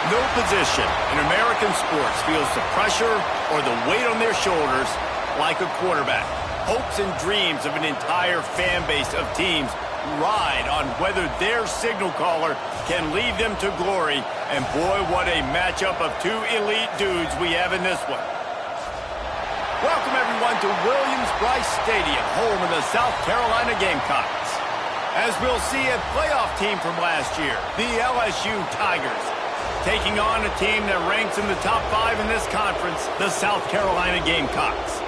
No position in American sports feels the pressure or the weight on their shoulders like a quarterback. Hopes and dreams of an entire fan base of teams ride on whether their signal caller can lead them to glory. And boy, what a matchup of two elite dudes we have in this one. Welcome everyone to Williams-Brice Stadium, home of the South Carolina Gamecocks. As we'll see, a playoff team from last year, the LSU Tigers, taking on a team that ranks in the top 5 in this conference, the South Carolina Gamecocks.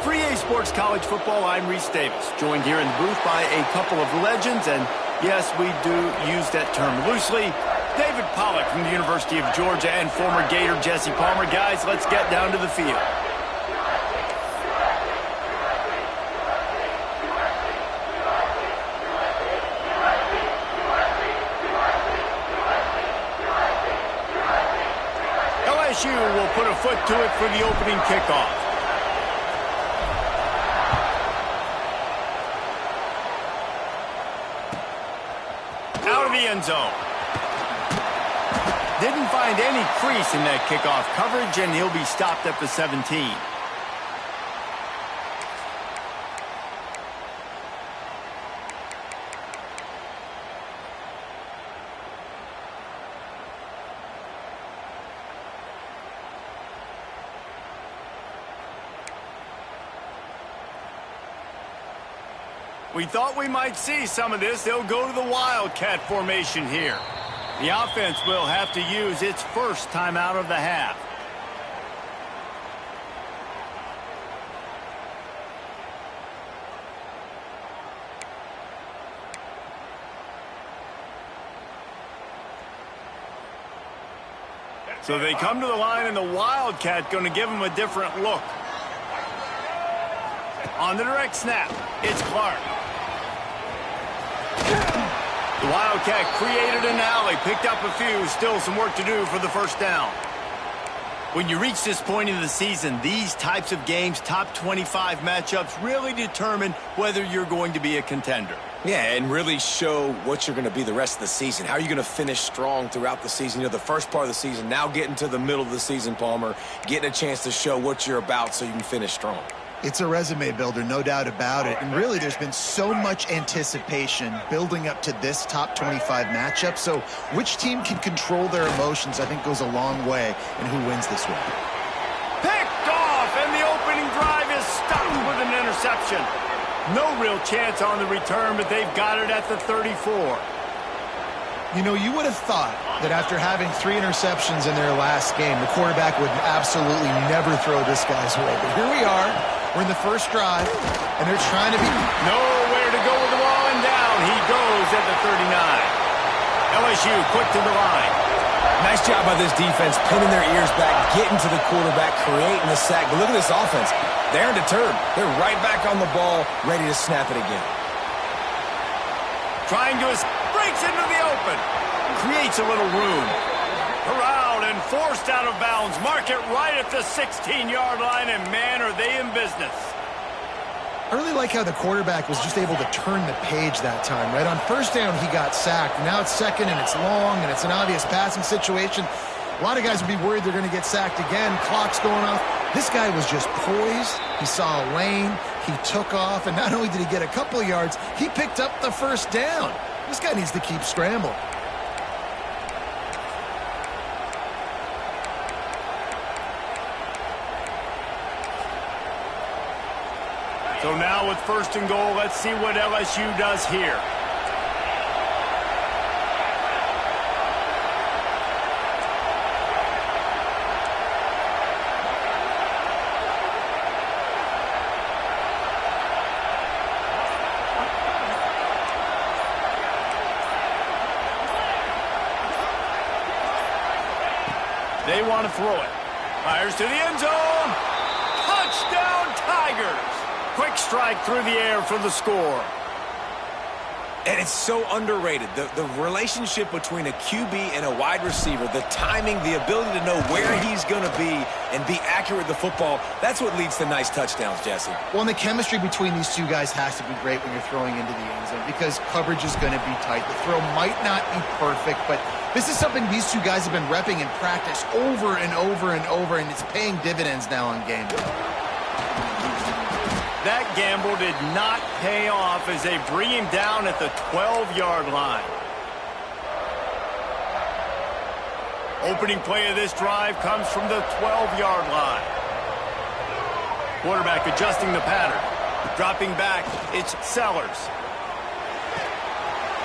For EA Sports College Football, I'm Reese Davis, joined here in the booth by a couple of legends, and yes, we do use that term loosely. David Pollack from the University of Georgia and former Gator Jesse Palmer. Guys, let's get down to the field. LSU will put a foot to it for the opening kickoff. Out of the end zone. Didn't find any crease in that kickoff coverage, and he'll be stopped at the 17. We thought we might see some of this. They'll go to the Wildcat formation here. The offense will have to use its first timeout of the half. So they come to the line, and the Wildcat going to give them a different look. On the direct snap, it's Clark. The Wildcat created an alley, picked up a few, still some work to do for the first down. When you reach this point in the season, these types of games, top 25 matchups, really determine whether you're going to be a contender. Yeah, and really show what you're going to be the rest of the season. How are you going to finish strong throughout the season? You know, the first part of the season, now getting to the middle of the season, Palmer, getting a chance to show what you're about so you can finish strong. It's a resume builder, no doubt about it. And really, there's been so much anticipation building up to this top 25 matchup. So which team can control their emotions, I think, goes a long way in who wins this one. Picked off, and the opening drive is stopped with an interception. No real chance on the return, but they've got it at the 34. You know, you would have thought that after having 3 interceptions in their last game, the quarterback would absolutely never throw this guy's way. But here we are. We're in the first drive, and they're trying to be... Nowhere to go with the ball, and down he goes at the 39. LSU quick to the line. Nice job by this defense, pinning their ears back, getting to the quarterback, creating the sack. But look at this offense. They're undeterred. They're right back on the ball, ready to snap it again. Trying to breaks into the open. Creates a little room. Corralled and forced out of bounds. Mark it right at the 16-yard line, and man, are they in business. I really like how the quarterback was just able to turn the page that time, right? On first down, he got sacked. Now it's second, and it's long, and it's an obvious passing situation. A lot of guys would be worried they're going to get sacked again. Clock's going off. This guy was just poised. He saw a lane. He took off, and not only did he get a couple of yards, he picked up the first down. This guy needs to keep scrambling. So now with first and goal, let's see what LSU does here. They want to throw it. Fires to the end zone. Touchdown, Tigers. Quick strike through the air for the score. And it's so underrated. The relationship between a QB and a wide receiver, the timing, the ability to know where he's going to be and be accurate with the football, that's what leads to nice touchdowns, Jesse. Well, and the chemistry between these two guys has to be great when you're throwing into the end zone because coverage is going to be tight. The throw might not be perfect, but This is something these two guys have been repping in practice over and over and over, and it's paying dividends now on game day. That gamble did not pay off as they bring him down at the 12-yard line. Opening play of this drive comes from the 12-yard line. Quarterback adjusting the pattern. Dropping back, it's Sellers.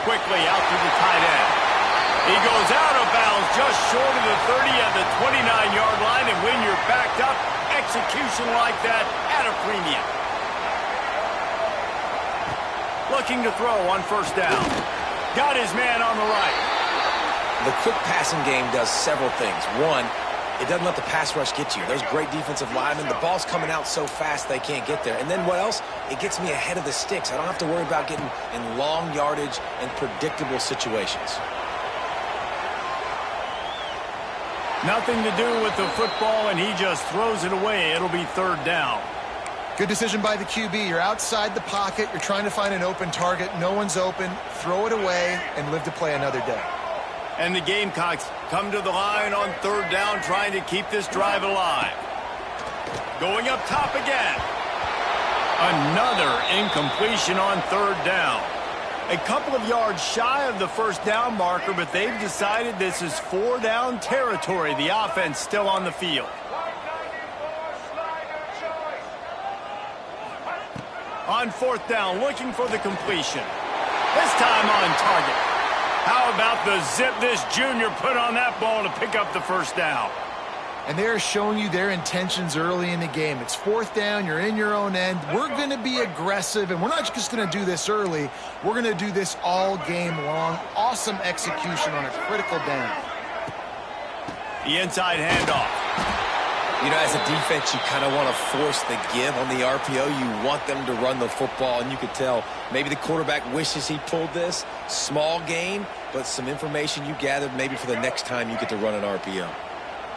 Quickly out to the tight end. He goes out of bounds just short of the 30 at the 29-yard line, and when you're backed up, execution like that at a premium. Looking to throw on first down. Got his man on the right. The quick passing game does several things. One, it doesn't let the pass rush get you. There's great defensive linemen. The ball's coming out so fast they can't get there. And then what else? It gets me ahead of the sticks. I don't have to worry about getting in long yardage and predictable situations. Nothing to do with the football, and he just throws it away. It'll be third down. Good decision by the QB. You're outside the pocket. You're trying to find an open target. No one's open. Throw it away and live to play another day. And the Gamecocks come to the line on third down, trying to keep this drive alive. Going up top again. Another incompletion on third down. A couple of yards shy of the first down marker, but they've decided this is four-down territory. The offense still on the field. On fourth down, looking for the completion. This time on target. How about the zip this junior put on that ball to pick up the first down? And they're showing you their intentions early in the game. It's fourth down. You're in your own end. We're going to be aggressive, and we're not just going to do this early. We're going to do this all game long. Awesome execution on a critical down. The inside handoff. You know, as a defense, you kind of want to force the give on the RPO. You want them to run the football, and you could tell maybe the quarterback wishes he pulled this. Small gain, but some information you gathered maybe for the next time you get to run an RPO.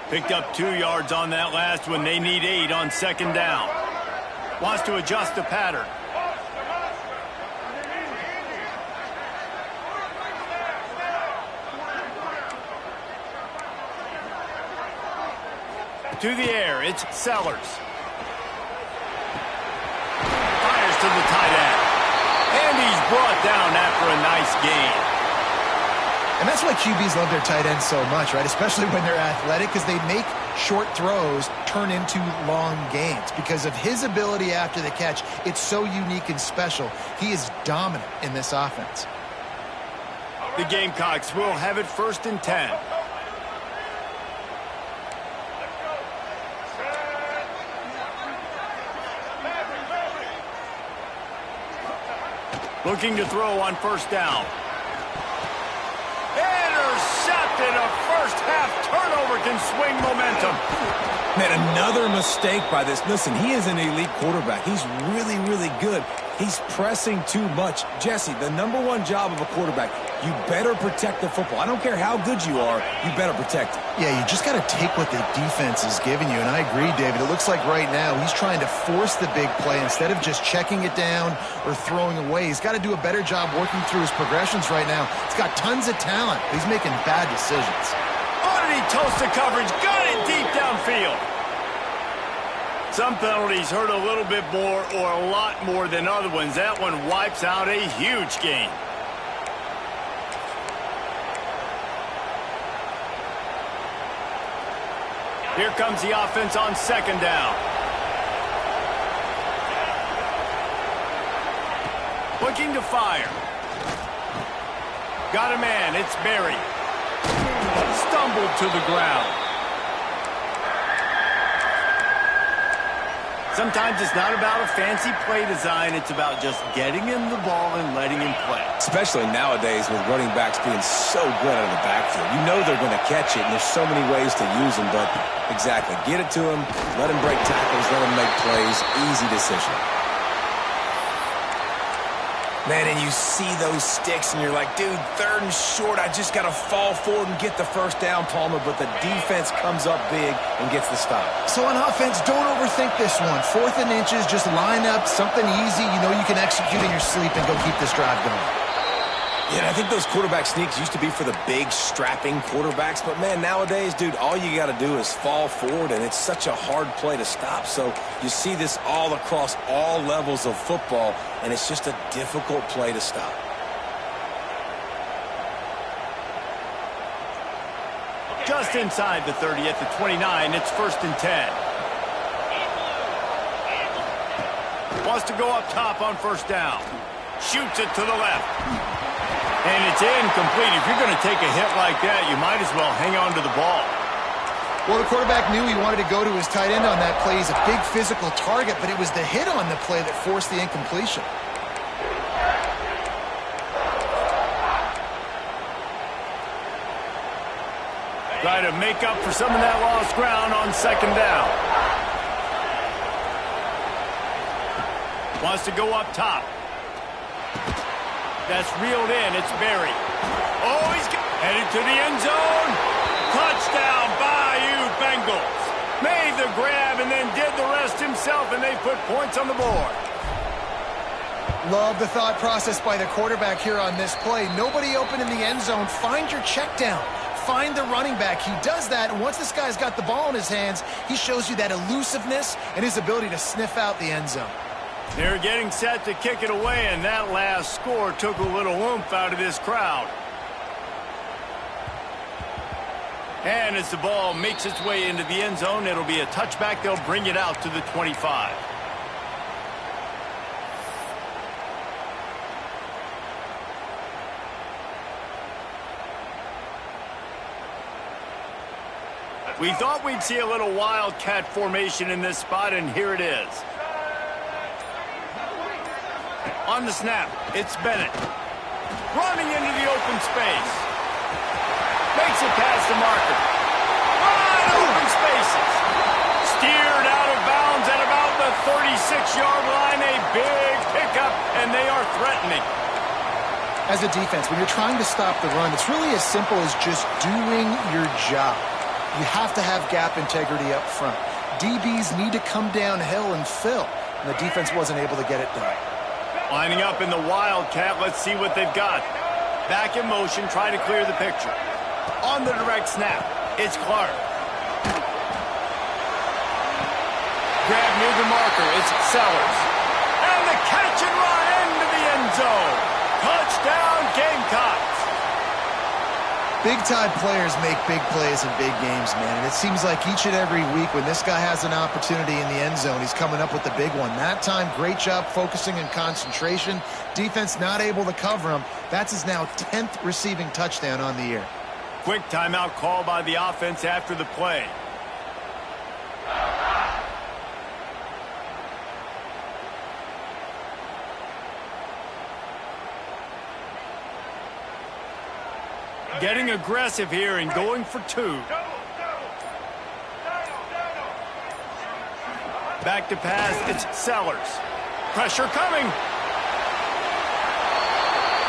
Picked up 2 yards on that last one. They need 8 on second down. Wants to adjust the pattern. To the air, it's Sellers. Fires to the tight end. And he's brought down after a nice gain. And that's why QBs love their tight ends so much, right? Especially when they're athletic, because they make short throws turn into long gains. Because of his ability after the catch, it's so unique and special. He is dominant in this offense. The Gamecocks will have it first and 10. Looking to throw on first down. Intercepted. A first-half turnover can swing momentum. Man, another mistake by this. Listen, he is an elite quarterback. He's really, really good. He's pressing too much. Jesse, the #1 job of a quarterback, you better protect the football. I don't care how good you are, you better protect it. Yeah, you just got to take what the defense is giving you. And I agree, David. It looks like right now he's trying to force the big play instead of just checking it down or throwing away. He's got to do a better job working through his progressions right now. He's got tons of talent. He's making bad decisions. Oh, did he toast the coverage? Got it deep downfield. Some penalties hurt a little bit more or a lot more than other ones. That one wipes out a huge gain. Here comes the offense on second down. Looking to fire. Got a man. It's Berry. Stumbled to the ground. Sometimes it's not about a fancy play design. It's about just getting him the ball and letting him play. Especially nowadays with running backs being so good out of the backfield. You know they're going to catch it, and there's so many ways to use them. But exactly, get it to him, let him break tackles, let him make plays. Easy decision. Man, and you see those sticks, and you're like, dude, 3rd and short. I just got to fall forward and get the first down, Palmer. But the defense comes up big and gets the stop. So on offense, don't overthink this one. 4th and inches, just line up something easy. You know you can execute in your sleep and go keep this drive going. Yeah, and I think those quarterback sneaks used to be for the big, strapping quarterbacks. But, man, nowadays, dude, all you got to do is fall forward, and it's such a hard play to stop. So you see this all across all levels of football, and it's just a difficult play to stop. Just inside the 30 at the 29, it's 1st and 10. Wants to go up top on 1st down. Shoots it to the left. And it's incomplete. If you're going to take a hit like that, you might as well hang on to the ball. Well, the quarterback knew he wanted to go to his tight end on that play. He's a big physical target, but it was the hit on the play that forced the incompletion. Try to make up for some of that lost ground on 2nd down. Wants to go up top. That's reeled in. It's Berry. Oh, he's headed to the end zone. Touchdown, Bayou Bengals. Made the grab and then did the rest himself, and they put points on the board. Love the thought process by the quarterback here on this play. Nobody open in the end zone. Find your check down. Find the running back. He does that, and once this guy's got the ball in his hands, he shows you that elusiveness and his ability to sniff out the end zone. They're getting set to kick it away, and that last score took a little oomph out of this crowd. And as the ball makes its way into the end zone, it'll be a touchback. They'll bring it out to the 25. We thought we'd see a little wildcat formation in this spot, and here it is. On the snap, it's Bennett. Running into the open space. Makes it past the marker. Wide open spaces. Steered out of bounds at about the 36-yard line. A big pickup, and they are threatening. As a defense, when you're trying to stop the run, it's really as simple as just doing your job. You have to have gap integrity up front. DBs need to come downhill and fill, and the defense wasn't able to get it done. Lining up in the Wildcat, let's see what they've got. Back in motion, try to clear the picture. On the direct snap, it's Clark. Grab near the marker, it's Sellers. And the catch and run into the end zone. Touchdown, Gamecocks. Big-time players make big plays in big games, man. And it seems like each and every week when this guy has an opportunity in the end zone, he's coming up with the big one. That time, great job focusing and concentration. Defense not able to cover him. That's his now 10th receiving touchdown on the year. Quick timeout call by the offense after the play. Getting aggressive here and going for 2. Back to pass, it's Sellers. Pressure coming.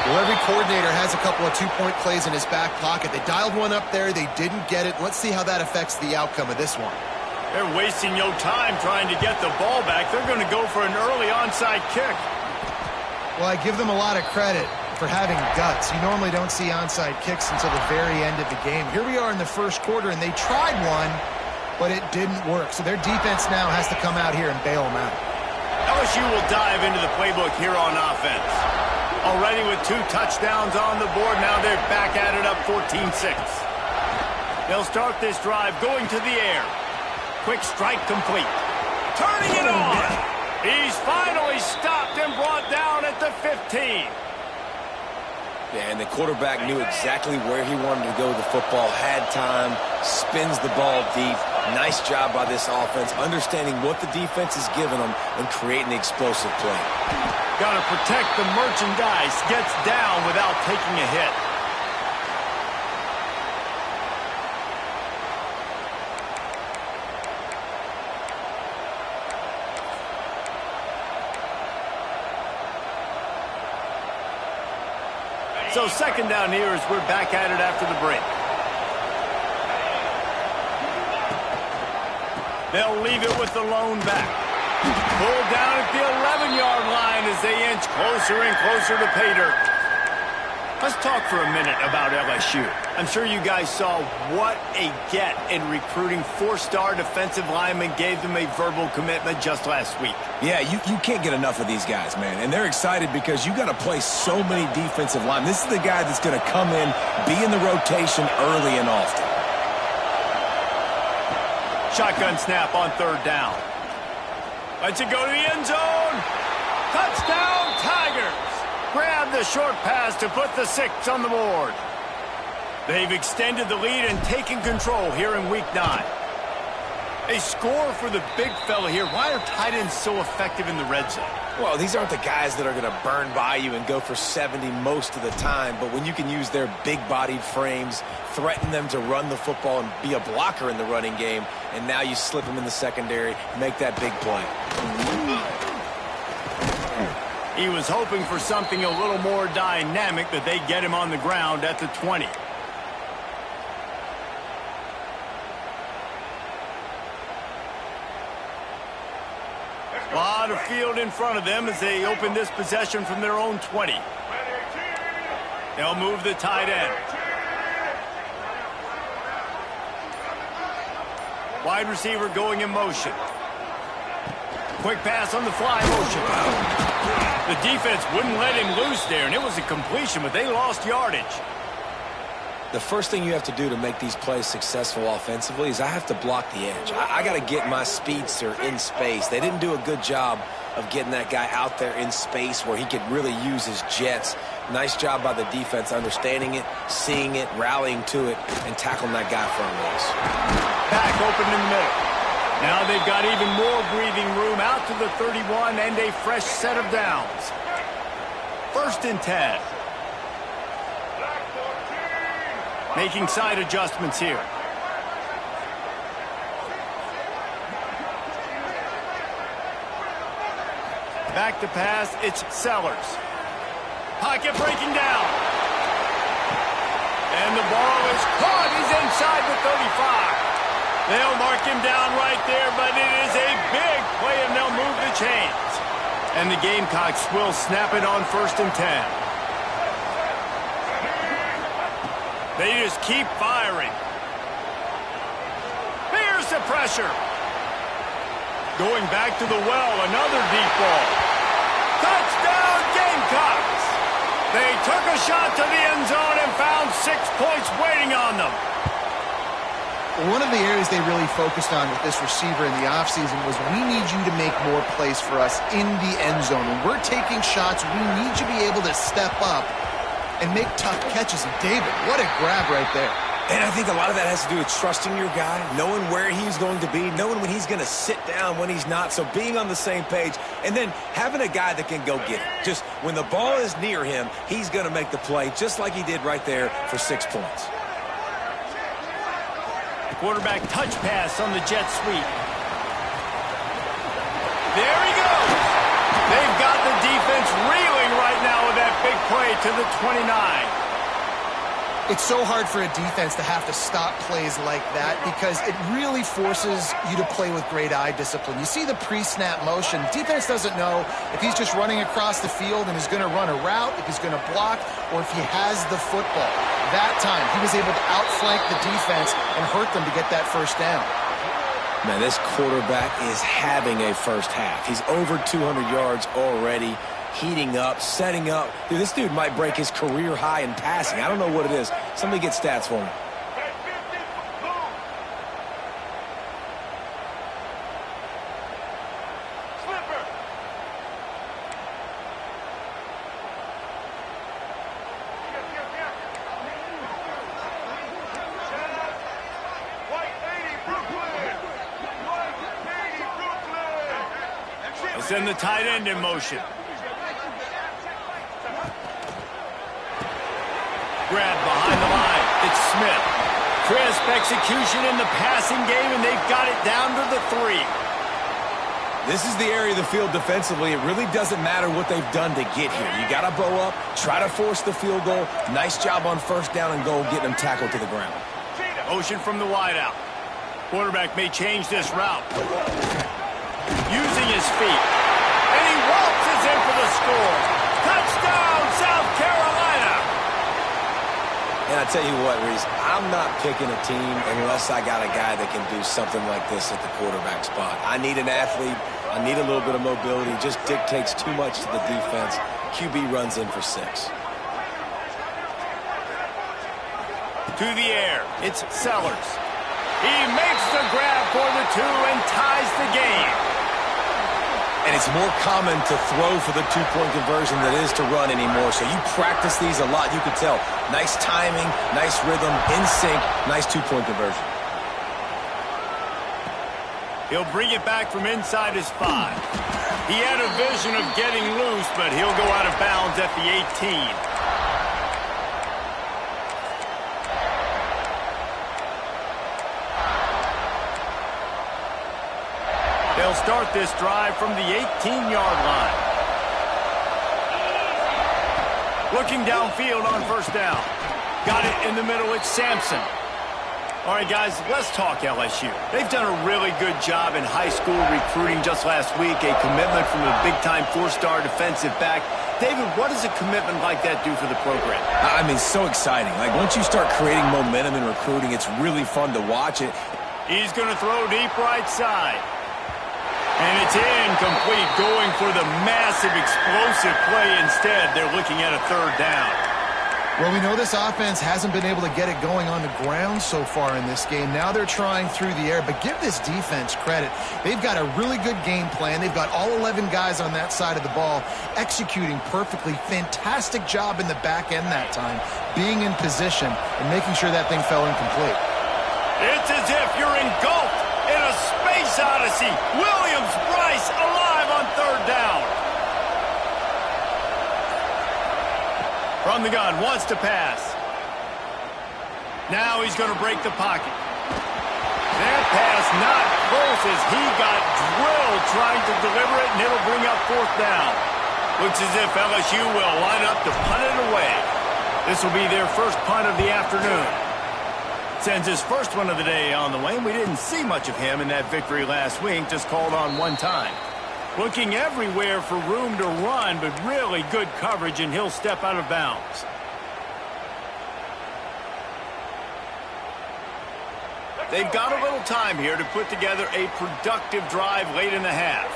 Well, every coordinator has a couple of two-point plays in his back pocket. They dialed one up there. They didn't get it. Let's see how that affects the outcome of this one. They're wasting no time trying to get the ball back. They're going to go for an early onside kick. Well, I give them a lot of credit for having guts. You normally don't see onside kicks until the very end of the game. Here we are in the first quarter, and they tried one, but it didn't work. So their defense now has to come out here and bail them out. LSU will dive into the playbook here on offense. Already with 2 touchdowns on the board, now they're back at it up 14-6. They'll start this drive going to the air. Quick strike complete. Turning it on. He's finally stopped and brought down at the 15. Yeah, and the quarterback knew exactly where he wanted to go with the football, had time, spins the ball deep. Nice job by this offense, understanding what the defense is giving them and creating the explosive play. Got to protect the merchandise. Gets down without taking a hit. So 2nd down here as we're back at it after the break. They'll leave it with the lone back. Pulled down at the 11-yard line as they inch closer and closer to pay dirt. Let's talk for a minute about LSU. I'm sure you guys saw what a get in recruiting 4-star defensive linemen gave them a verbal commitment just last week. Yeah, you can't get enough of these guys, man. And they're excited because you got to play so many defensive linemen. This is the guy that's going to come in, be in the rotation early and often. Shotgun snap on 3rd down. Lets it go to the end zone. Touchdown, Tigers. Grab the short pass to put the 6 on the board. They've extended the lead and taken control here in Week 9. A score for the big fella here. Why are tight ends so effective in the red zone? Well, these aren't the guys that are going to burn by you and go for 70 most of the time, but when you can use their big-bodied frames, threaten them to run the football and be a blocker in the running game, and now you slip them in the secondary, make that big play. He was hoping for something a little more dynamic, but they get him on the ground at the 20. A lot of field in front of them as they open this possession from their own 20. They'll move the tight end. Wide receiver going in motion. Quick pass on the fly motion. The defense wouldn't let him loose there, and it was a completion, but they lost yardage. The first thing you have to do to make these plays successful offensively is I have to block the edge. I got to get my speedster in space. They didn't do a good job of getting that guy out there in space where he could really use his jets. Nice job by the defense understanding it, seeing it, rallying to it, and tackling that guy for a loss. Back open in the middle. Now they've got even more breathing room out to the 31 and a fresh set of downs. 1st and 10. Making side adjustments here. Back to pass, it's Sellers. Pocket breaking down. And the ball is caught. He's inside the 35. They'll mark him down right there, but it is a big play, and they'll move the chains. And the Gamecocks will snap it on 1st and 10. They just keep firing. Here's the pressure. Going back to the well, another deep ball. Touchdown, Gamecocks! They took a shot to the end zone and found 6 points waiting on them. One of the areas they really focused on with this receiver in the offseason was we need you to make more plays for us in the end zone. When we're taking shots, we need you to be able to step up and make tough catches. And David, what a grab right there. And I think a lot of that has to do with trusting your guy, knowing where he's going to be, knowing when he's going to sit down, when he's not. So being on the same page, and then having a guy that can go get it. Just when the ball is near him, he's going to make the play just like he did right there for 6 points. Quarterback touch pass on the jet sweep. There he goes. They've got the defense reeling right now with that big play to the 29. It's so hard for a defense to have to stop plays like that because it really forces you to play with great eye discipline. You see the pre-snap motion. Defense doesn't know if he's just running across the field and is going to run a route, if he's going to block, or if he has the football. That time, he was able to outflank the defense and hurt them to get that first down. Man, this quarterback is having a first half. He's over 200 yards already. Heating up, setting up. Dude, this dude might break his career high in passing. I don't know what it is. Somebody get stats for me. Send the tight end in motion. Grab behind the line. It's Smith. Crisp execution in the passing game, and they've got it down to the 3. This is the area of the field defensively. It really doesn't matter what they've done to get here. You got to bow up, try to force the field goal. Nice job on 1st down and goal, getting them tackled to the ground. Motion from the wideout. Quarterback may change this route. Using his feet. And he waltzes in for the score. Touchdown, South Carolina. And I tell you what, Reese, I'm not picking a team unless I got a guy that can do something like this at the quarterback spot. I need an athlete. I need a little bit of mobility. Just dictates too much to the defense. QB runs in for 6. To the air, it's Sellers. He makes the grab for the 2 and ties the game. And it's more common to throw for the 2-point conversion than it is to run anymore. So you practice these a lot. You can tell. Nice timing, nice rhythm, in sync, nice 2-point conversion. He'll bring it back from inside his 5. He had a vision of getting loose, but he'll go out of bounds at the 18. They'll start this drive from the 18-yard line. Looking downfield on first down. Got it in the middle. It's Sampson. All right, guys, let's talk LSU. They've done a really good job in high school recruiting. Just last week, a commitment from a big-time 4-star defensive back. David, what does a commitment like that do for the program? I mean, so exciting. Like, once you start creating momentum in recruiting, it's really fun to watch it. He's going to throw deep right side. And it's incomplete, going for the massive explosive play instead. They're looking at a 3rd down. Well, we know this offense hasn't been able to get it going on the ground so far in this game. Now they're trying through the air, but give this defense credit. They've got a really good game plan. They've got all 11 guys on that side of the ball executing perfectly. Fantastic job in the back end that time, being in position and making sure that thing fell incomplete. It's as if you're engulfed in a space odyssey. Williams-Brice alive on 3rd down. From the gun, wants to pass. Now he's going to break the pocket. That pass not close as he got drilled trying to deliver it, and it'll bring up 4th down. Looks as if LSU will line up to punt it away. This will be their first punt of the afternoon. Sends his first one of the day on the way. We didn't see much of him in that victory last week, just called on one time. Looking everywhere for room to run, but really good coverage, and he'll step out of bounds. They've got a little time here to put together a productive drive late in the half.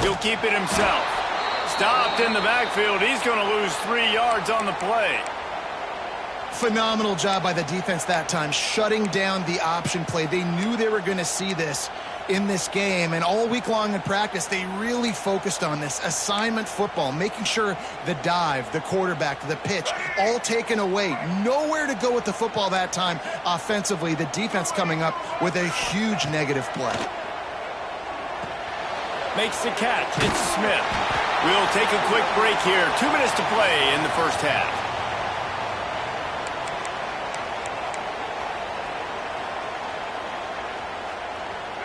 He'll keep it himself. Stopped in the backfield. He's going to lose 3 yards on the play. Phenomenal job by the defense that time, shutting down the option play. They knew they were going to see this in this game, and all week long in practice, they really focused on this assignment football, making sure the dive, the quarterback, the pitch, all taken away. Nowhere to go with the football that time offensively. The defense coming up with a huge negative play. Makes the catch. It's Smith. We'll take a quick break here. 2 minutes to play in the first half.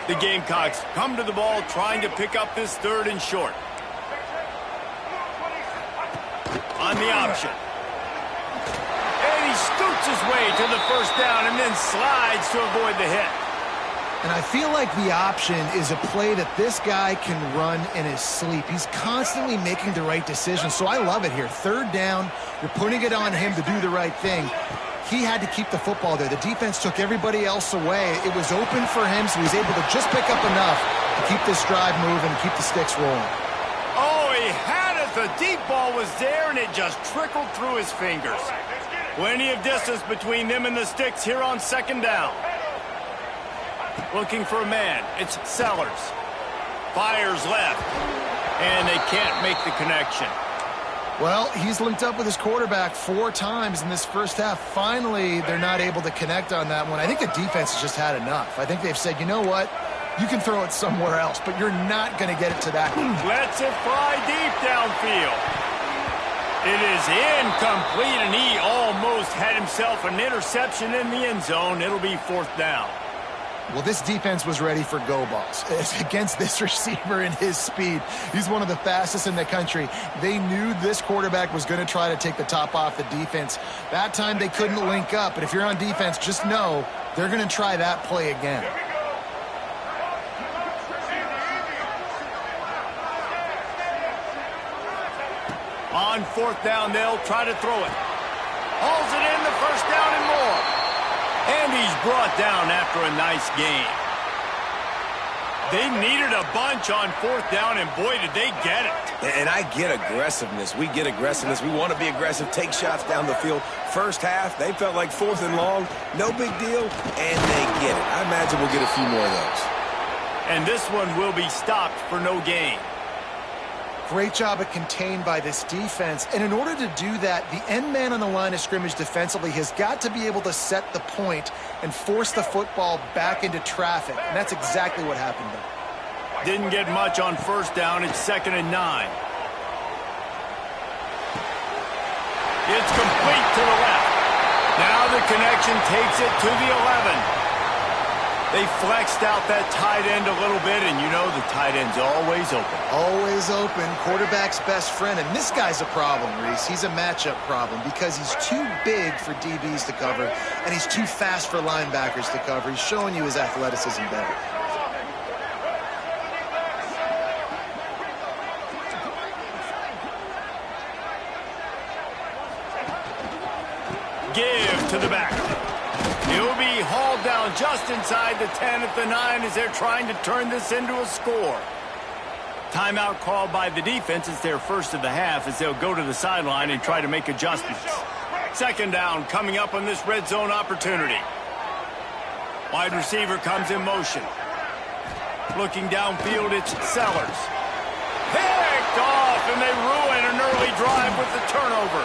The Gamecocks come to the ball trying to pick up this 3rd and short. On the option. And he scoots his way to the 1st down and then slides to avoid the hit. And I feel like the option is a play that this guy can run in his sleep. He's constantly making the right decision, so I love it here. 3rd down, you're putting it on him to do the right thing. He had to keep the football there. The defense took everybody else away. It was open for him, so he's able to just pick up enough to keep this drive moving and keep the sticks rolling. Oh, he had it. The deep ball was there, and it just trickled through his fingers. Plenty of distance between them and the sticks here on 2nd down. Looking for a man. It's Sellers. Fires left, and they can't make the connection. Well, he's linked up with his quarterback 4 times in this first half. Finally, they're not able to connect on that one. I think the defense has just had enough. I think they've said, you know what? You can throw it somewhere else, but you're not going to get it to that. Lets it fly deep downfield. It is incomplete, and he almost had himself an interception in the end zone. It'll be 4th down. Well, this defense was ready for go balls against this receiver and his speed. He's one of the fastest in the country. They knew this quarterback was going to try to take the top off the defense. That time they couldn't link up, but if you're on defense, just know they're going to try that play again. On On fourth down, they'll try to throw it. Hauls it in, the first down and more. And he's brought down after a nice gain. They needed a bunch on fourth down, and boy, did they get it. And I get aggressiveness. We get aggressiveness. We want to be aggressive, take shots down the field. First half, they felt like fourth and long. No big deal, and they get it. I imagine we'll get a few more of those. And this one will be stopped for no gain. Great job of contained by this defense. And in order to do that, the end man on the line of scrimmage defensively has got to be able to set the point and force the football back into traffic. And that's exactly what happened there. Didn't get much on first down. It's 2nd and 9. It's complete to the left. Now the connection takes it to the 11. They flexed out that tight end a little bit, and you know the tight end's always open. Always open. Quarterback's best friend. And this guy's a problem, Reese. He's a matchup problem because he's too big for DBs to cover, and he's too fast for linebackers to cover. He's showing you his athleticism better. Give to the back. He'll be hauled down just inside the 10 at the 9 as they're trying to turn this into a score. Timeout called by the defense. It's their first of the half as they'll go to the sideline and try to make adjustments. 2nd down coming up on this red zone opportunity. Wide receiver comes in motion. Looking downfield, it's Sellers. Picked off, and they ruin an early drive with the turnover.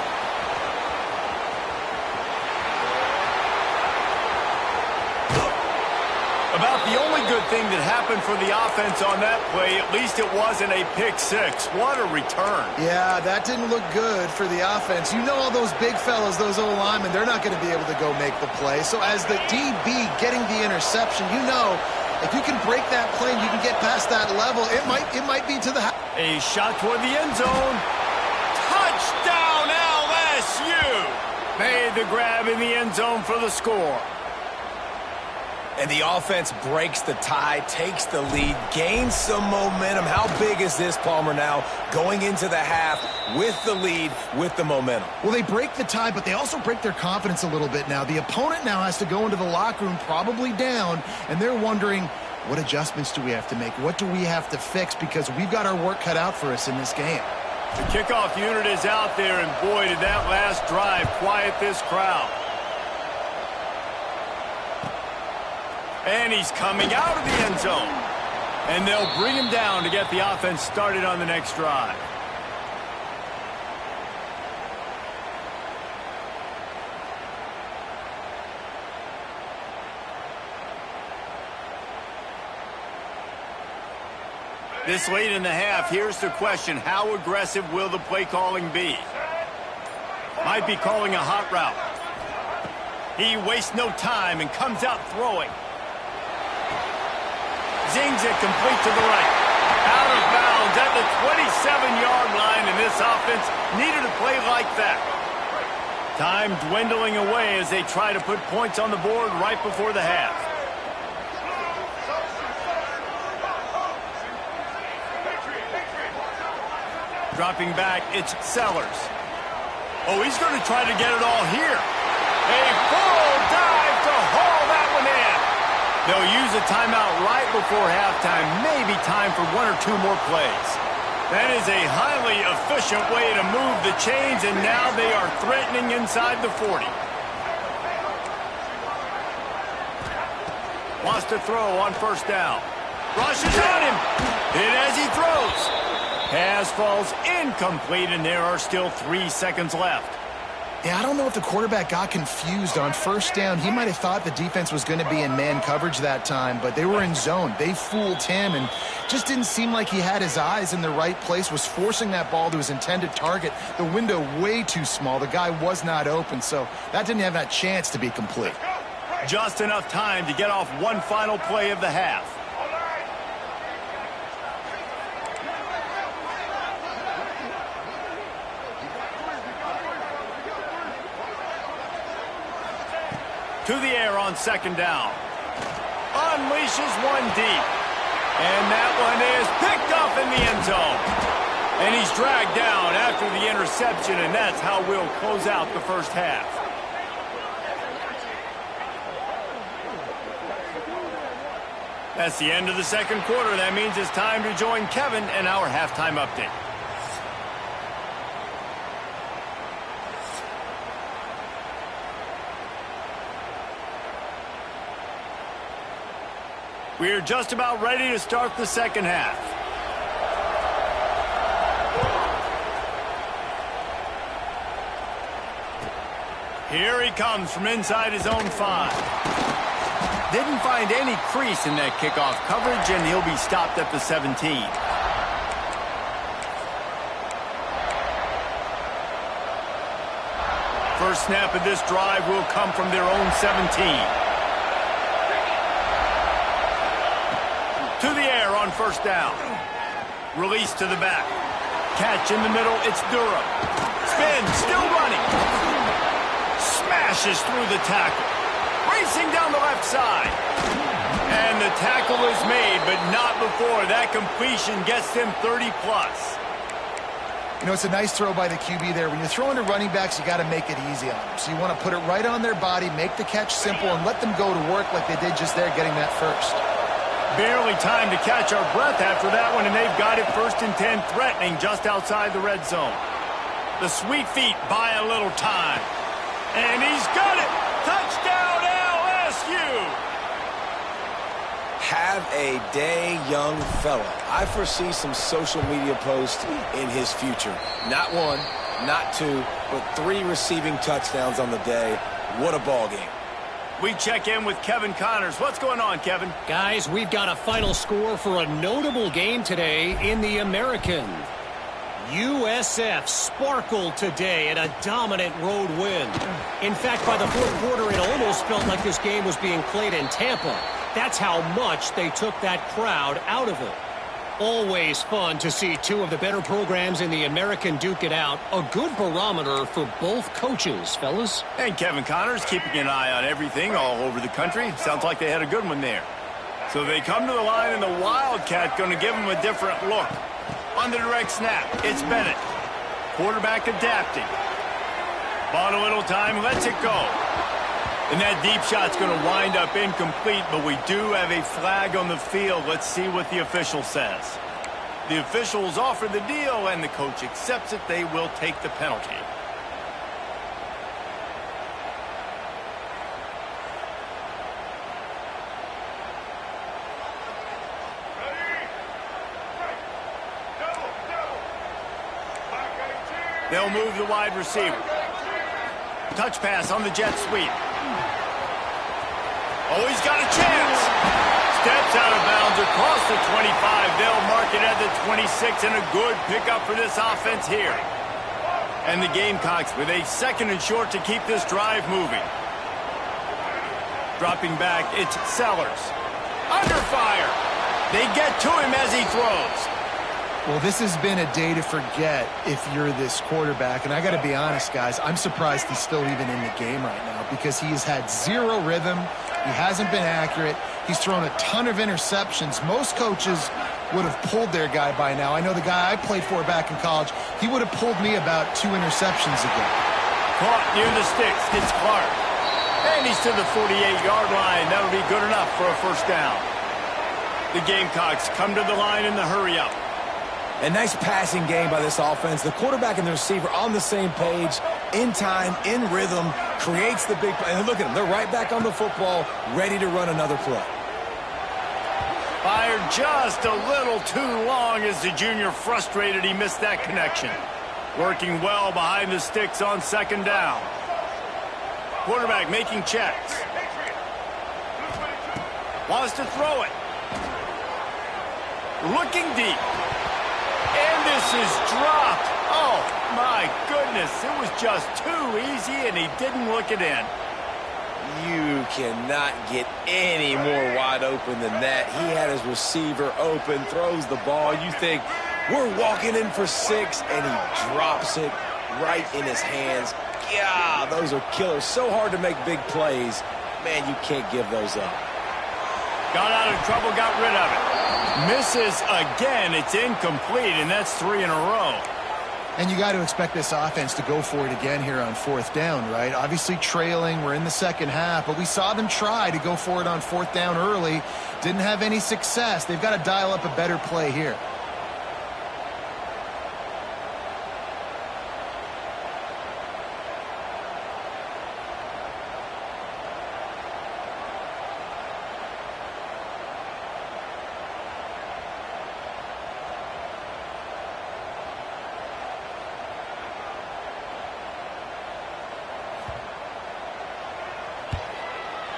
About the only good thing that happened for the offense on that play, at least it wasn't a pick six. What a return. Yeah, that didn't look good for the offense. You know all those big fellas, those old linemen, they're not going to be able to go make the play. So as the DB getting the interception, you know if you can break that plane, you can get past that level, it might be to the house. A shot toward the end zone. Touchdown LSU! Made the grab in the end zone for the score. And the offense breaks the tie, takes the lead, gains some momentum. How big is this, Palmer, now going into the half with the lead, with the momentum? Well, they break the tie, but they also break their confidence a little bit now. The opponent now has to go into the locker room probably down, and they're wondering, what adjustments do we have to make? What do we have to fix? Because we've got our work cut out for us in this game. The kickoff unit is out there, and boy, did that last drive quiet this crowd. And he's coming out of the end zone. And they'll bring him down to get the offense started on the next drive. This late in the half, here's the question. How aggressive will the play calling be? Might be calling a hot route. He wastes no time and comes out throwing. Zings it complete to the right. Out of bounds at the 27-yard line, and this offense needed a play like that. Time dwindling away as they try to put points on the board right before the half. Dropping back, it's Sellers. Oh, he's going to try to get it all here. A full dive to haul that one in. They'll use a timeout right before halftime. Maybe time for one or two more plays. That is a highly efficient way to move the chains, and now they are threatening inside the 40. Wants to throw on first down. Rushes on him. Hit as he throws. Pass falls incomplete, and there are still 3 seconds left. Yeah, I don't know if the quarterback got confused on first down. He might have thought the defense was going to be in man coverage that time, but they were in zone. They fooled him and just didn't seem like he had his eyes in the right place, was forcing that ball to his intended target. The window way too small. The guy was not open, so that didn't have that chance to be complete. Just enough time to get off one final play of the half. To the air on second down. Unleashes one deep. And that one is picked up in the end zone. And he's dragged down after the interception, and that's how we'll close out the first half. That's the end of the second quarter. That means it's time to join Kevin in our halftime update. We're just about ready to start the second half. Here he comes from inside his own 5. Didn't find any crease in that kickoff coverage, and he'll be stopped at the 17. First snap of this drive will come from their own 17. To the air on first down. Release to the back. Catch in the middle, it's Durham. Spin, still running. Smashes through the tackle. Racing down the left side. And the tackle is made, but not before that completion gets them 30-plus. You know, it's a nice throw by the QB there. When you're throwing to running backs, you got to make it easy on them. So you want to put it right on their body, make the catch simple, and let them go to work like they did just there, getting that first. Barely time to catch our breath after that one, and they've got it 1st and 10, threatening just outside the red zone. The sweet feet buy a little time. And he's got it! Touchdown, LSU! Have a day, young fella. I foresee some social media posts in his future. Not 1, not 2, but 3 receiving touchdowns on the day. What a ball game. We check in with Kevin Connors. What's going on, Kevin? Guys, we've got a final score for a notable game today in the American. USF sparkled today in a dominant road win. In fact, by the fourth quarter, it almost felt like this game was being played in Tampa. That's how much they took that crowd out of it. Always fun to see 2 of the better programs in the American duke it out. A good barometer for both coaches, fellas. And Kevin Connors keeping an eye on everything all over the country. Sounds like they had a good one there. So they come to the line, and the Wildcat going to give them a different look. On the direct snap, it's Bennett. Quarterback adapting. Bought a little time, lets it go. And that deep shot's going to wind up incomplete, but we do have a flag on the field. Let's see what the official says. The officials offer the deal, and the coach accepts it. They will take the penalty. They'll move the wide receiver. Touch pass on the jet sweep. Oh, he's got a chance. Steps out of bounds across the 25. They'll mark it at the 26, and a good pickup for this offense here. And the Gamecocks with a 2nd and short to keep this drive moving. Dropping back, it's Sellers. Under fire. They get to him as he throws. Well, this has been a day to forget if you're this quarterback. And I got to be honest, guys, I'm surprised he's still even in the game right now because he has had 0 rhythm. He hasn't been accurate. He's thrown a ton of interceptions. Most coaches would have pulled their guy by now. I know the guy I played for back in college, he would have pulled me about 2 interceptions ago. Caught near the sticks. It's Clark. And he's to the 48-yard line. That'll be good enough for a first down. The Gamecocks come to the line in the hurry-up. A nice passing game by this offense. The quarterback and the receiver on the same page, in time, in rhythm, creates the big play. And look at them. They're right back on the football, ready to run another play. Fired just a little too long as the junior frustrated. He missed that connection. Working well behind the sticks on 2nd down. Quarterback making checks. Wants to throw it. Looking deep. And this is dropped. Oh, my goodness. It was just too easy, and he didn't look it in. You cannot get any more wide open than that. He had his receiver open, throws the ball. You think, we're walking in for 6, and he drops it right in his hands. Yeah, those are killers. So hard to make big plays. Man, you can't give those up. Got out of trouble, got rid of it. Misses again. It's incomplete, and that's 3 in a row. And you got to expect this offense to go for it again here on 4th down, right? Obviously trailing. We're in the second half, but we saw them try to go for it on 4th down early. Didn't have any success. They've got to dial up a better play here.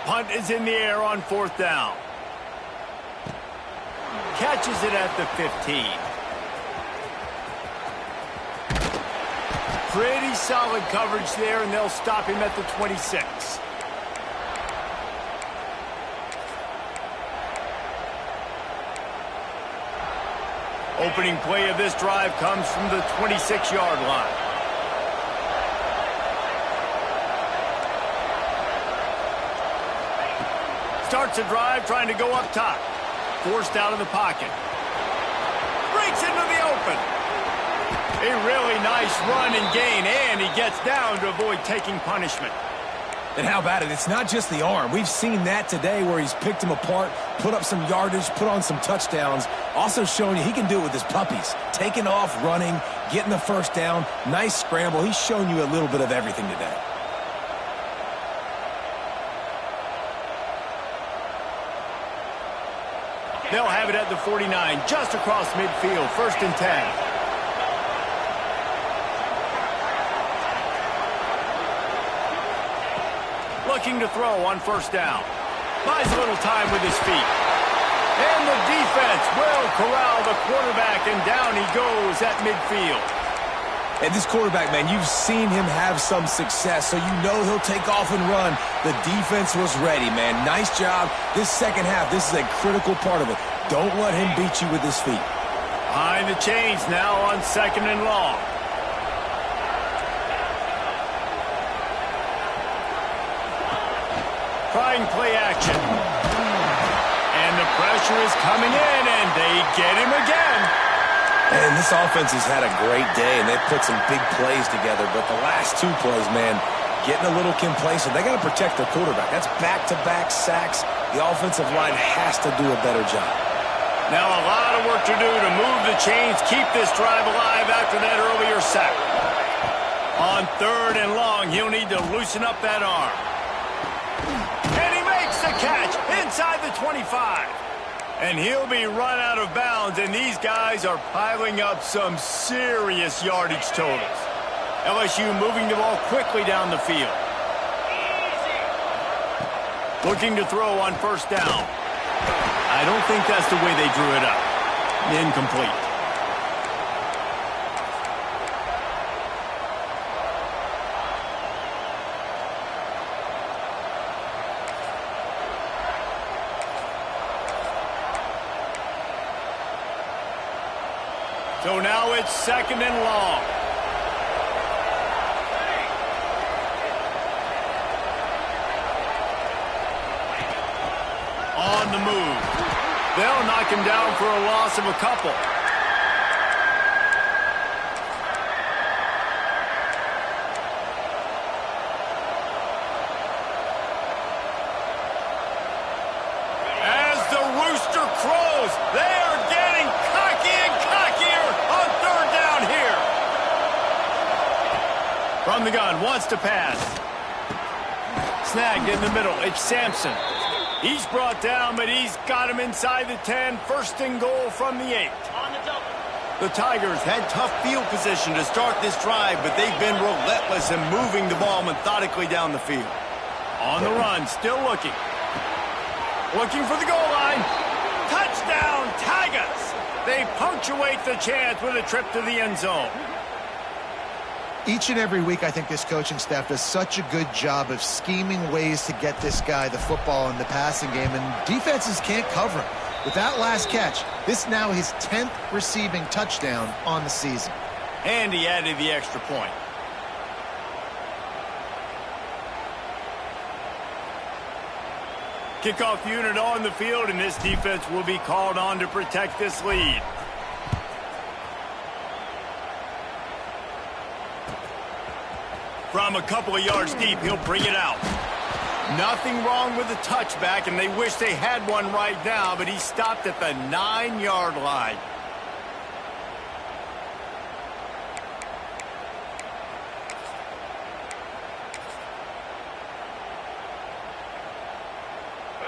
Punt is in the air on 4th down. Catches it at the 15. Pretty solid coverage there, and they'll stop him at the 26. Opening play of this drive comes from the 26-yard line. Starts a drive trying to go up top. Forced out of the pocket. Breaks into the open. A really nice run and gain, and he gets down to avoid taking punishment. And how about it? It's not just the arm. We've seen that today where he's picked him apart, put up some yardage, put on some touchdowns. Also showing you he can do it with his puppies. Taking off, running, getting the first down. Nice scramble. He's shown you a little bit of everything today. They'll have it at the 49, just across midfield, 1st and 10. Looking to throw on 1st down. Buys a little time with his feet. And the defense will corral the quarterback, and down he goes at midfield. And this quarterback, man, you've seen him have some success, so you know he'll take off and run. The defense was ready, man. Nice job. This second half, this is a critical part of it. Don't let him beat you with his feet. Behind the chains now on 2nd and long. Trying play action. And the pressure is coming in, and they get him again. And this offense has had a great day, and they've put some big plays together. But the last 2 plays, man, getting a little complacent. They got to protect their quarterback. That's back-to-back sacks. The offensive line has to do a better job. Now a lot of work to do to move the chains, keep this drive alive after that earlier sack. On 3rd and long, he'll need to loosen up that arm. And he makes the catch inside the 25. And he'll be run out of bounds, and these guys are piling up some serious yardage totals. LSU moving the ball quickly down the field. Looking to throw on 1st down. I don't think that's the way they drew it up. Incomplete. So now it's 2nd and long. On the move. They'll knock him down for a loss of a couple. As the rooster crows, they are getting cocky and cockier on 3rd down here. From the gun, wants to pass. Snagged in the middle, it's Sampson. He's brought down, but he's got him inside the 10. 1st and goal from the 8. The Tigers had tough field position to start this drive, but they've been relentless in moving the ball methodically down the field. On the run, still looking. Looking for the goal line. Touchdown, Tigers! They punctuate the chance with a trip to the end zone. Each and every week, I think this coaching staff does such a good job of scheming ways to get this guy the football in the passing game, and defenses can't cover him. With that last catch, this now his 10th receiving touchdown on the season. And he added the extra point. Kickoff unit on the field, and this defense will be called on to protect this lead. From a couple of yards deep, he'll bring it out. Nothing wrong with the touchback, and they wish they had one right now, but he stopped at the 9-yard line.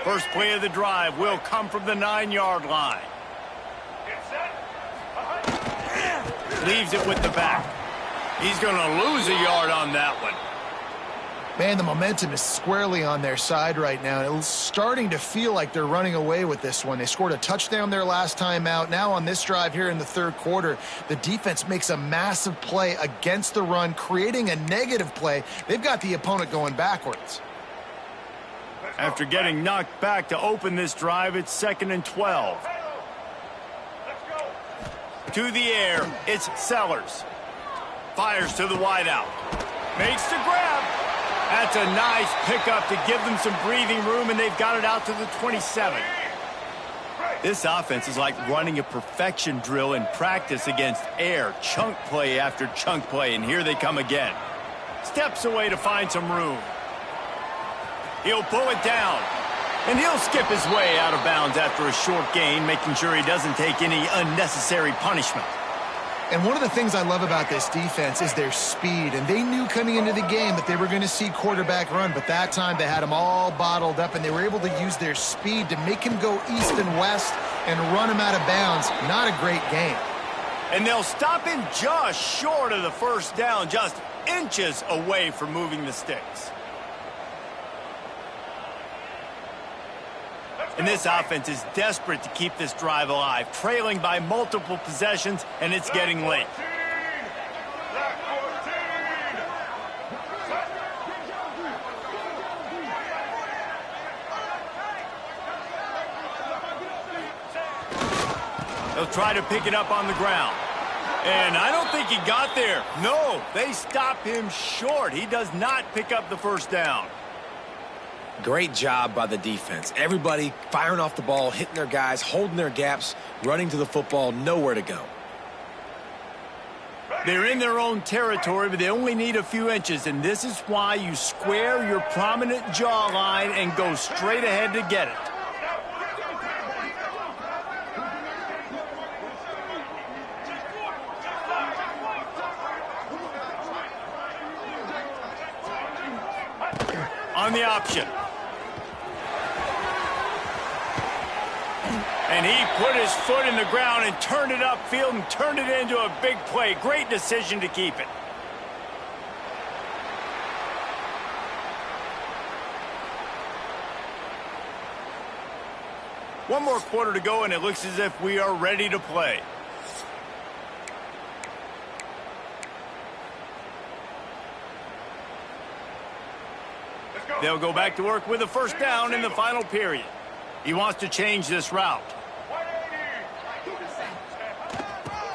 First play of the drive will come from the 9-yard line. Leaves it with the back. He's going to lose a yard on that one. Man, the momentum is squarely on their side right now. It's starting to feel like they're running away with this one. They scored a touchdown their last time out. Now on this drive here in the third quarter, the defense makes a massive play against the run, creating a negative play. They've got the opponent going backwards. After getting knocked back to open this drive, it's 2nd and 12. To the air, it's Sellers. Fires to the wideout. Makes the grab. That's a nice pickup to give them some breathing room, and they've got it out to the 27. This offense is like running a perfection drill in practice against air. Chunk play after chunk play, and here they come again. Steps away to find some room. He'll pull it down, and he'll skip his way out of bounds after a short gain, making sure he doesn't take any unnecessary punishment. And one of the things I love about this defense is their speed. And they knew coming into the game that they were going to see quarterback run, but that time they had him all bottled up, and they were able to use their speed to make him go east and west and run him out of bounds. Not a great game. And they'll stop him just short of the first down, just inches away from moving the sticks. And this offense is desperate to keep this drive alive, trailing by multiple possessions, and it's getting late. They'll try to pick it up on the ground. And I don't think he got there. No, they stop him short. He does not pick up the first down. Great job by the defense. Everybody firing off the ball, hitting their guys, holding their gaps, running to the football, nowhere to go. They're in their own territory, but they only need a few inches, and this is why you square your prominent jawline and go straight ahead to get it. On the option. And he put his foot in the ground and turned it upfield and turned it into a big play. Great decision to keep it. One more quarter to go, and it looks as if we are ready to play. They'll go back to work with a first down in the final period. He wants to change this route.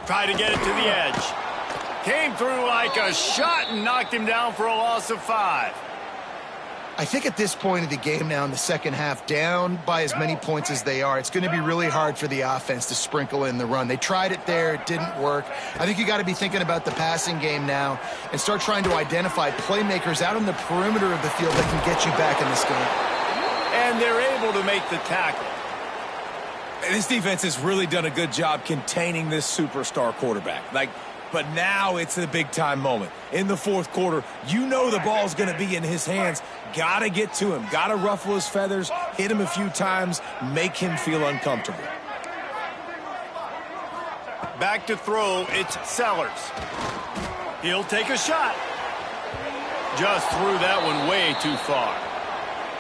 Try to get it to the edge. Came through like a shot and knocked him down for a loss of 5. I think at this point of the game now in the second half, down by as many points as they are, it's going to be really hard for the offense to sprinkle in the run. They tried it there. It didn't work. I think you got to be thinking about the passing game now and start trying to identify playmakers out on the perimeter of the field that can get you back in this game. And they're able to make the tackle. This defense has really done a good job containing this superstar quarterback. But now it's the big-time moment. In the fourth quarter, you know the ball's going to be in his hands. Got to get to him. Got to ruffle his feathers, hit him a few times, make him feel uncomfortable. Back to throw, it's Sellers. He'll take a shot. Just threw that one way too far.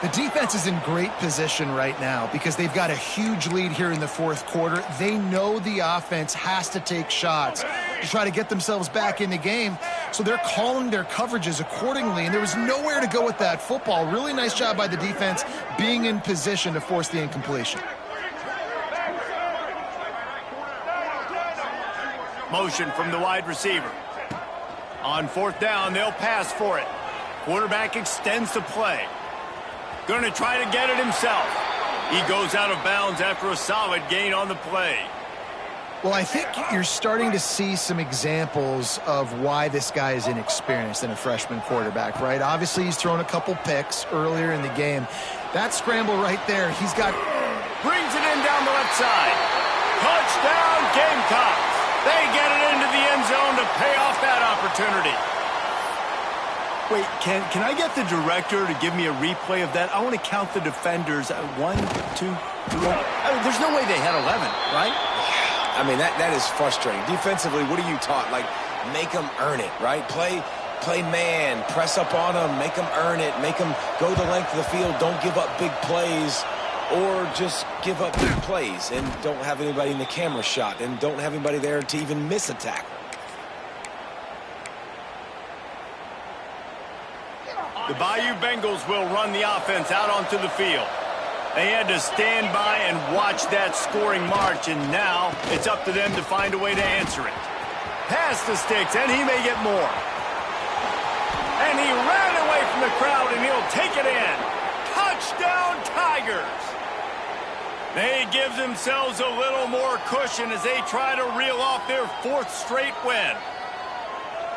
The defense is in great position right now because they've got a huge lead here in the fourth quarter. They know the offense has to take shots to try to get themselves back in the game, so they're calling their coverages accordingly, and there was nowhere to go with that football. Really nice job by the defense being in position to force the incompletion. Motion from the wide receiver. On fourth down, they'll pass for it. Quarterback extends the play. Going to try to get it himself. He goes out of bounds after a solid gain on the play. Well, I think you're starting to see some examples of why this guy is inexperienced in a freshman quarterback, right? Obviously, he's thrown a couple picks earlier in the game. That scramble right there, he's got... Brings it in down the left side. Touchdown, Gamecocks. They get it into the end zone to pay off that opportunity. Wait, can I get the director to give me a replay of that? I want to count the defenders. 1, 2, 3. There's no way they had 11, right? I mean, that is frustrating. Defensively, what are you taught? Like, make them earn it, right? Play man, press up on them, make them earn it, make them go the length of the field, don't give up big plays, or just give up big plays and don't have anybody in the camera shot and don't have anybody there to even miss a tackle. The Bayou Bengals will run the offense out onto the field. They had to stand by and watch that scoring march, and now it's up to them to find a way to answer it. Pass the sticks, and he may get more. And he ran away from the crowd, and he'll take it in. Touchdown, Tigers! They give themselves a little more cushion as they try to reel off their 4th straight win.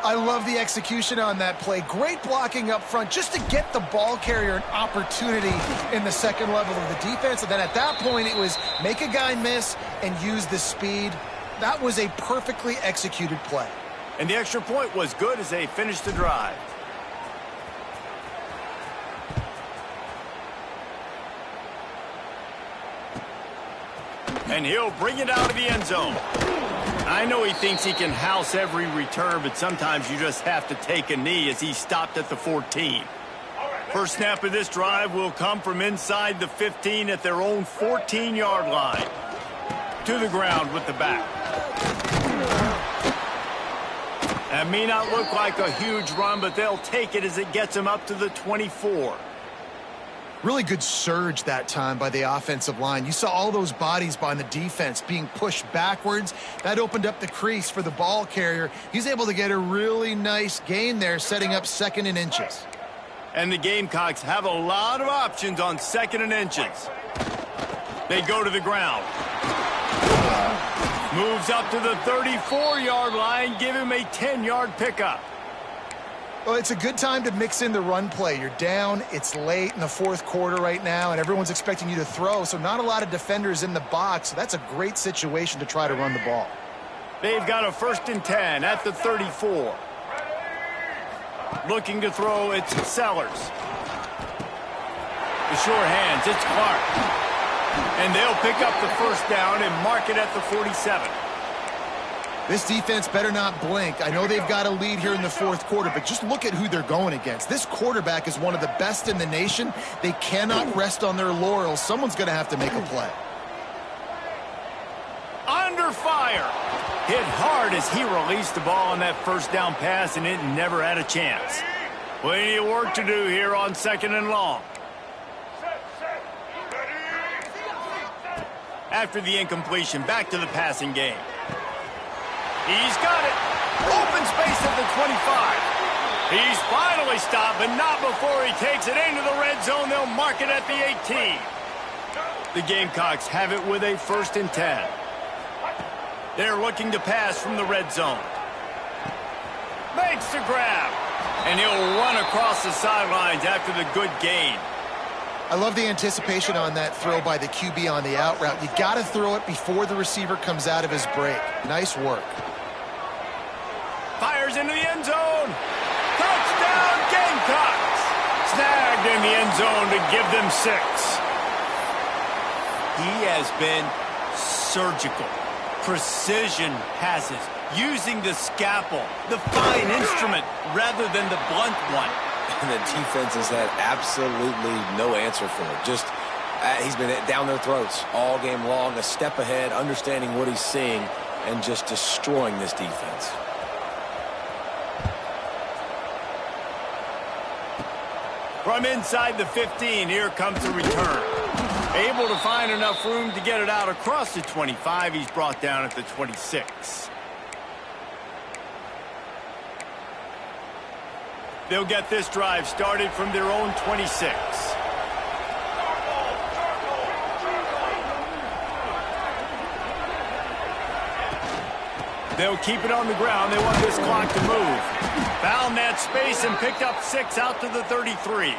I love the execution on that play. Great blocking up front just to get the ball carrier an opportunity in the second level of the defense. And then at that point, it was make a guy miss and use the speed. That was a perfectly executed play. And the extra point was good as they finished the drive. And he'll bring it out of the end zone. I know he thinks he can house every return, but sometimes you just have to take a knee as he stopped at the 14. First snap of this drive will come from inside the 15 at their own 14-yard line. To the ground with the back. That may not look like a huge run, but they'll take it as it gets them up to the 24. Really good surge that time by the offensive line. You saw all those bodies by the defense being pushed backwards. That opened up the crease for the ball carrier. He's able to get a really nice gain there, setting up 2nd and inches. And the Gamecocks have a lot of options on 2nd and inches. They go to the ground. Moves up to the 34-yard line, give him a 10-yard pickup. Well, it's a good time to mix in the run play. You're down, it's late in the 4th quarter right now, and everyone's expecting you to throw, so not a lot of defenders in the box. So that's a great situation to try to run the ball. They've got a 1st and 10 at the 34. Looking to throw, it's Sellers. The sure hands, it's Clark. And they'll pick up the 1st down and mark it at the 47. This defense better not blink. I know they've got a lead here in the 4th quarter, but just look at who they're going against. This quarterback is one of the best in the nation. They cannot rest on their laurels. Someone's going to have to make a play. Under fire. Hit hard as he released the ball on that 1st down pass, and it never had a chance. Plenty of work to do here on 2nd and long. After the incompletion, back to the passing game. He's got it. Open space at the 25. He's finally stopped, but not before he takes it into the red zone. They'll mark it at the 18. The Gamecocks have it with a 1st and 10. They're looking to pass from the red zone. Makes the grab. And he'll run across the sidelines after the good gain. I love the anticipation on that throw by the QB on the out route. You got to throw it before the receiver comes out of his break. Nice work. Fires into the end zone. Touchdown, Gamecocks. Snagged in the end zone to give them 6. He has been surgical. Precision passes. Using the scalpel, the fine instrument, rather than the blunt one. And the defense has had absolutely no answer for it. Just, he's been down their throats all game long, a step ahead, understanding what he's seeing, and just destroying this defense. From inside the 15, here comes the return. Able to find enough room to get it out across the 25. He's brought down at the 26. They'll get this drive started from their own 26. They'll keep it on the ground. They want this clock to move. Found that space and picked up 6 out to the 33.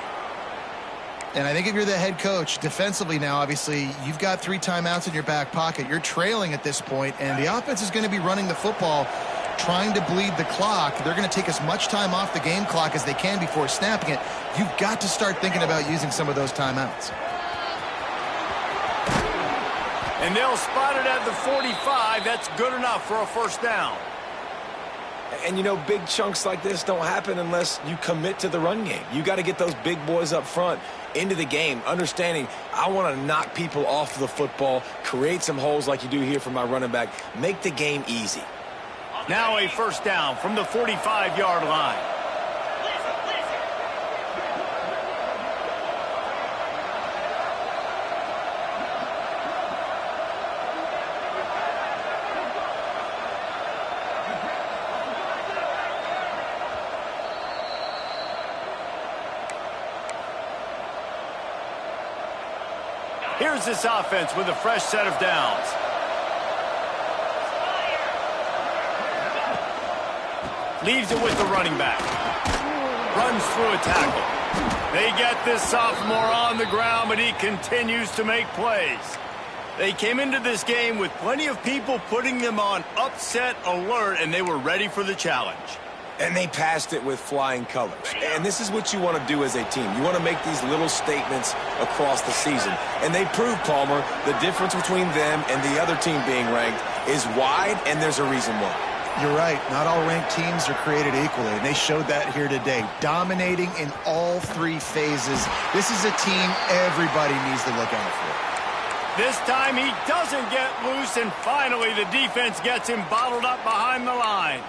And I think if you're the head coach, defensively now, obviously, you've got 3 timeouts in your back pocket. You're trailing at this point, and the offense is going to be running the football, trying to bleed the clock. They're going to take as much time off the game clock as they can before snapping it. You've got to start thinking about using some of those timeouts. And they'll spot it at the 45. That's good enough for a first down. And, you know, big chunks like this don't happen unless you commit to the run game. You got to get those big boys up front into the game, understanding I want to knock people off the football, create some holes like you do here for my running back, make the game easy. Now a first down from the 45-yard line. Here's this offense with a fresh set of downs. Leaves it with the running back. Runs through a tackle. They get this sophomore on the ground, but he continues to make plays. They came into this game with plenty of people putting them on upset alert, and they were ready for the challenge. And they passed it with flying colors. And this is what you want to do as a team. You want to make these little statements across the season. And they proved, Palmer, the difference between them and the other team being ranked is wide, and there's a reason why. You're right. Not all ranked teams are created equally, and they showed that here today. Dominating in all 3 phases. This is a team everybody needs to look out for. This time he doesn't get loose, and finally the defense gets him bottled up behind the line.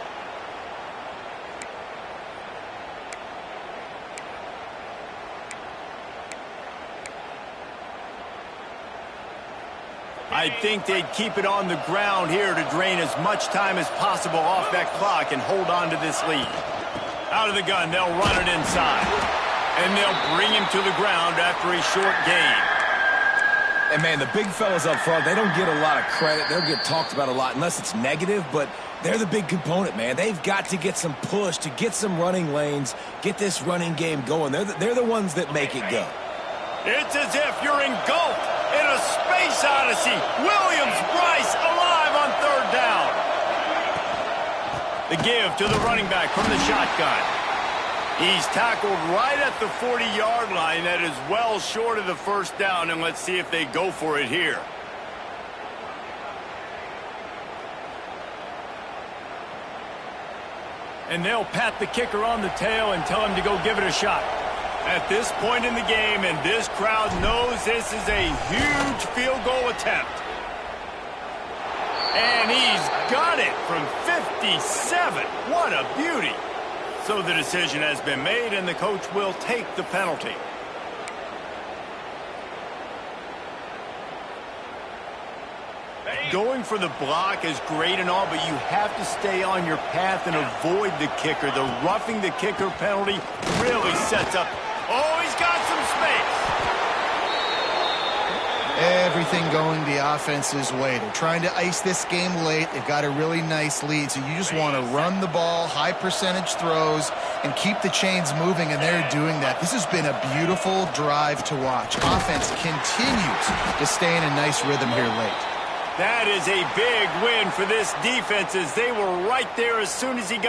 I think they'd keep it on the ground here to drain as much time as possible off that clock and hold on to this lead. Out of the gun, they'll run it inside. And they'll bring him to the ground after a short gain. And, man, the big fellas up front, they don't get a lot of credit. They'll get talked about a lot unless it's negative, but they're the big component, man. They've got to get some push to get some running lanes, get this running game going. They're the ones that make it go. It's as if you're engulfed in a space odyssey. Williams-Brice alive on 3rd down. The give to the running back from the shotgun. He's tackled right at the 40-yard line. That is well short of the first down, and let's see if they go for it here. And they'll pat the kicker on the tail and tell him to go give it a shot. At this point in the game, and this crowd knows this is a huge field goal attempt. And he's got it from 57. What a beauty. So the decision has been made, and the coach will take the penalty. Going for the block is great and all, but you have to stay on your path and avoid the kicker. The roughing the kicker penalty really sets up. Oh, he's got some space. Everything going the offense's way. They're trying to ice this game late. They've got a really nice lead, so you just want to run the ball, high percentage throws, and keep the chains moving, and they're doing that. This has been a beautiful drive to watch. Offense continues to stay in a nice rhythm here late. That is a big win for this defense, as they were right there as soon as he got